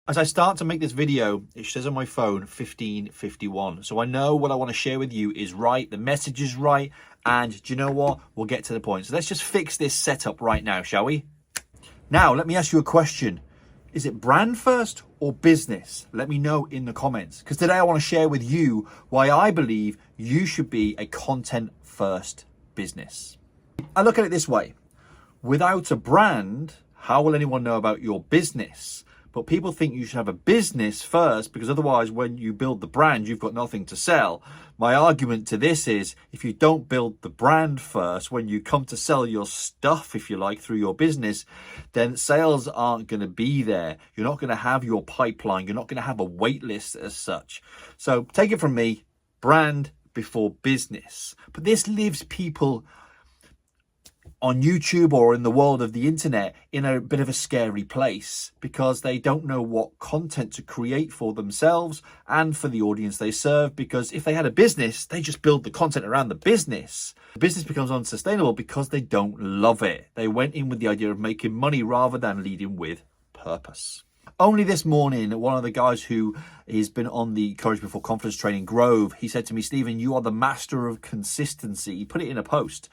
As I start to make this video, it says on my phone 15:51. So I know what I want to share with you is right, the message is right, and do you know what? We'll get to the point. So let's just fix this setup right now, shall we? Now, let me ask you a question. Is it brand first or business? Let me know in the comments. Because today I want to share with you why I believe you should be a content first business. I look at it this way. Without a brand, how will anyone know about your business? But people think you should have a business first, because otherwise when you build the brand, you've got nothing to sell. My argument to this is, if you don't build the brand first, when you come to sell your stuff, if you like, through your business, then sales aren't going to be there. You're not going to have your pipeline. You're not going to have a wait list as such. So take it from me, brand before business. But this leaves people on YouTube or in the world of the internet in a bit of a scary place, because they don't know what content to create for themselves and for the audience they serve. Because if they had a business, they just build the content around the business. The business becomes unsustainable because they don't love it. They went in with the idea of making money rather than leading with purpose. Only this morning, one of the guys who has been on the Courage Before Confidence training, Grove, he said to me, Stephen, you are the master of consistency. He put it in a post,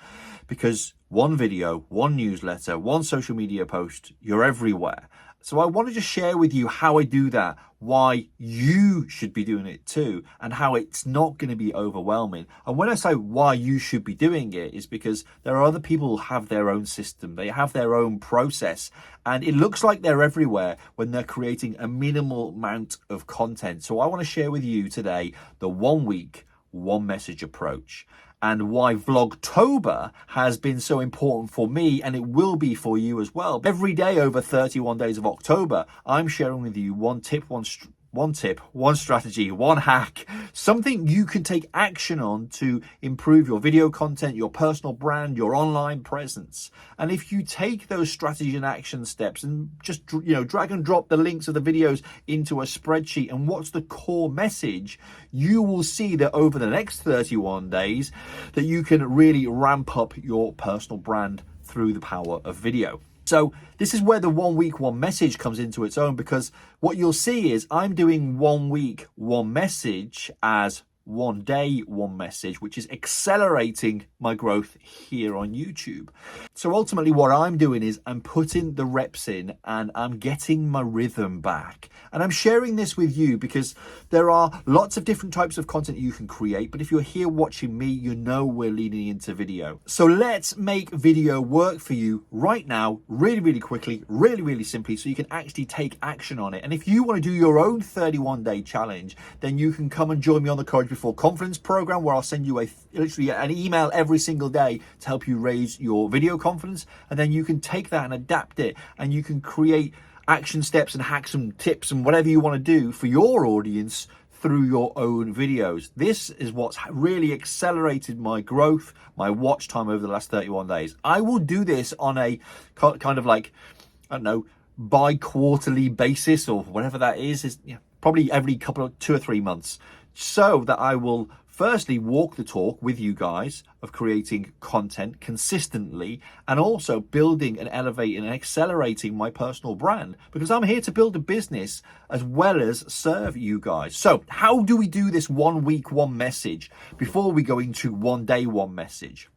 because one video, one newsletter, one social media post, you're everywhere. So I wanted to share with you how I do that, why you should be doing it too, and how it's not going to be overwhelming. And when I say why you should be doing it, is because there are other people who have their own system, they have their own process, and it looks like they're everywhere when they're creating a minimal amount of content. So I want to share with you today the 1 week, one message approach, and why Vlogtober has been so important for me, and it will be for you as well. Every day over 31 days of October, I'm sharing with you one tip, one strategy, one hack, something you can take action on to improve your video content, your personal brand, your online presence. And if you take those strategies and action steps and just, drag and drop the links of the videos into a spreadsheet, and what's the core message, you will see that over the next 31 days that you can really ramp up your personal brand through the power of video. So this is where the 1 week, one message comes into its own, because what you'll see is I'm doing 1 week, one message as 1 day, one message, which is accelerating my growth here on YouTube. So ultimately what I'm doing is I'm putting the reps in and I'm getting my rhythm back. And I'm sharing this with you because there are lots of different types of content you can create. But if you're here watching me, you know we're leaning into video. So let's make video work for you right now, really, really quickly, really, really simply, so you can actually take action on it. And if you want to do your own 31-day challenge, then you can come and join me on the Courage Before Confidence program, where I'll send you literally an email every single day to help you raise your video confidence. And then you can take that and adapt it, and you can create action steps and hacks and tips and whatever you want to do for your audience through your own videos. This is what's really accelerated my growth, my watch time over the last 31 days. I will do this on a kind of like, I don't know, bi-quarterly basis, or whatever that is probably every couple of 2 or 3 months, so that I will firstly walk the talk with you guys of creating content consistently, and also building and elevating and accelerating my personal brand, because I'm here to build a business as well as serve you guys. So how do we do this 1 week, one message before we go into 1 day, one message?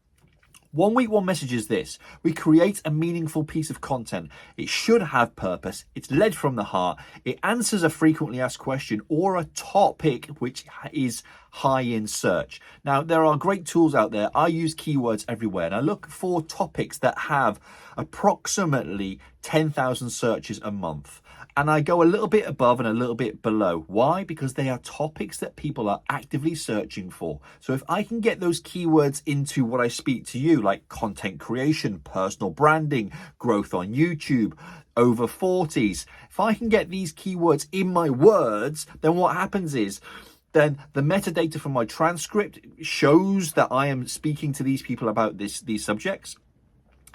1 week, one message is this. We create a meaningful piece of content. It should have purpose. It's led from the heart. It answers a frequently asked question or a topic which is high in search. Now, there are great tools out there. I use keywords everywhere, and I look for topics that have approximately 10,000 searches a month. And I go a little bit above and a little bit below. Why? Because they are topics that people are actively searching for. So if I can get those keywords into what I speak to you, like content creation, personal branding, growth on YouTube, over 40s, if I can get these keywords in my words, then what happens is, then the metadata from my transcript shows that I am speaking to these people about these subjects.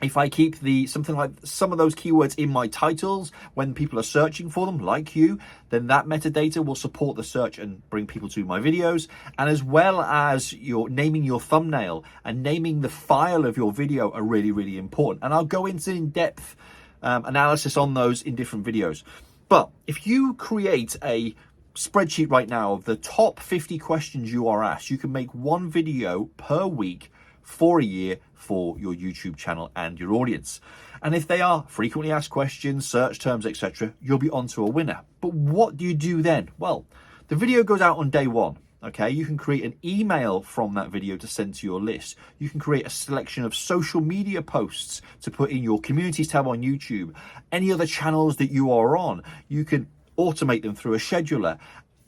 If I keep something like some of those keywords in my titles when people are searching for them, like you, then that metadata will support the search and bring people to my videos. And as well as your naming your thumbnail and naming the file of your video are really, really important. And I'll go into in-depth analysis on those in different videos. But if you create a spreadsheet right now of the top 50 questions you are asked, you can make one video per week for a year for your YouTube channel and your audience. And if they are frequently asked questions, search terms, etc., you'll be onto a winner. But what do you do then? Well, the video goes out on day one. Okay, you can create an email from that video to send to your list. You can create a selection of social media posts to put in your communities tab on YouTube, any other channels that you are on. You can automate them through a scheduler.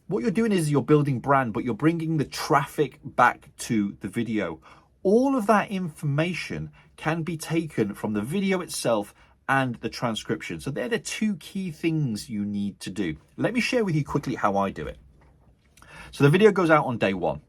What you're doing is you're building brand, but you're bringing the traffic back to the video. All of that information can be taken from the video itself and the transcription. So they're the two key things you need to do. Let me share with you quickly how I do it. So the video goes out on day one.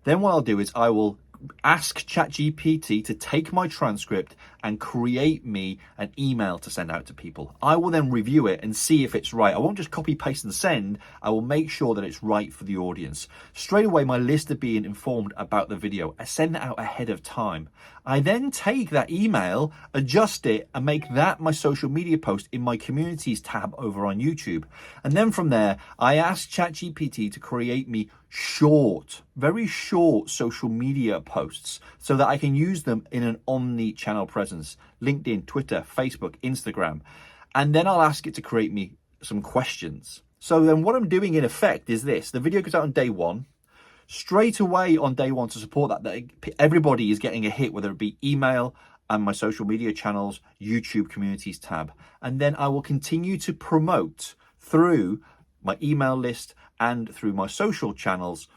Then what I'll do is I will ask ChatGPT to take my transcript and create me an email to send out to people. I will then review it and see if it's right. I won't just copy, paste and send. I will make sure that it's right for the audience. Straight away, my list are being informed about the video. I send that out ahead of time. I then take that email, adjust it and make that my social media post in my communities tab over on YouTube. And then from there, I ask ChatGPT to create me short, very short social media posts so that I can use them in an omni-channel presence. LinkedIn, Twitter, Facebook, Instagram. And then I'll ask it to create me some questions. So then what I'm doing in effect is this. The video goes out on day one. Straight away on day one to support that everybody is getting a hit, whether it be email and my social media channels, YouTube communities tab. And then I will continue to promote through my email list and through my social channels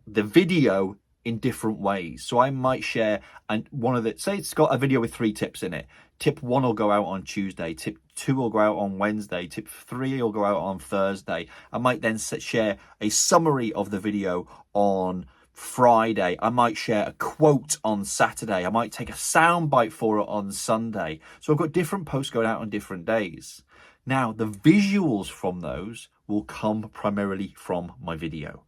the video in different ways. So I might share, and say it's got a video with 3 tips in it. Tip 1 will go out on Tuesday. Tip 2 will go out on Wednesday. Tip 3 will go out on Thursday. I might then share a summary of the video on Friday. I might share a quote on Saturday. I might take a soundbite for it on Sunday. So I've got different posts going out on different days. Now, the visuals from those will come primarily from my video.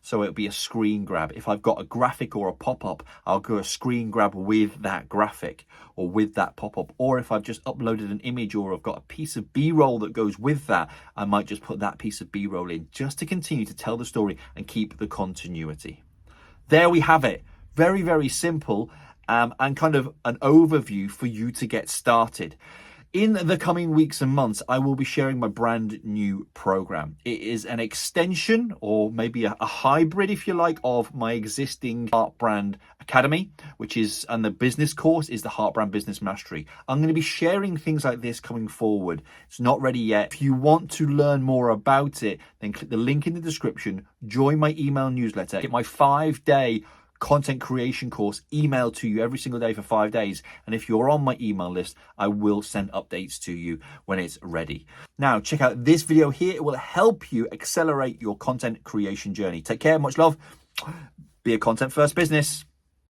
So it'll be a screen grab. If I've got a graphic or a pop-up, I'll go a screen grab with that graphic or with that pop-up. Or if I've just uploaded an image or I've got a piece of B-roll that goes with that, I might just put that piece of B-roll in just to continue to tell the story and keep the continuity. There we have it. Very, very simple and kind of an overview for you to get started. In the coming weeks and months, I will be sharing my brand new program. It is an extension or maybe a hybrid, if you like, of my existing Heart Brand Academy, and the business course is the Heart Brand Business Mastery. I'm going to be sharing things like this coming forward. It's not ready yet. If you want to learn more about it, then click the link in the description, join my email newsletter, get my 5-day content creation course emailed to you every single day for 5 days. And if you're on my email list, I will send updates to you when it's ready. Now, check out this video here. It will help you accelerate your content creation journey. Take care. Much love. Be a content first business.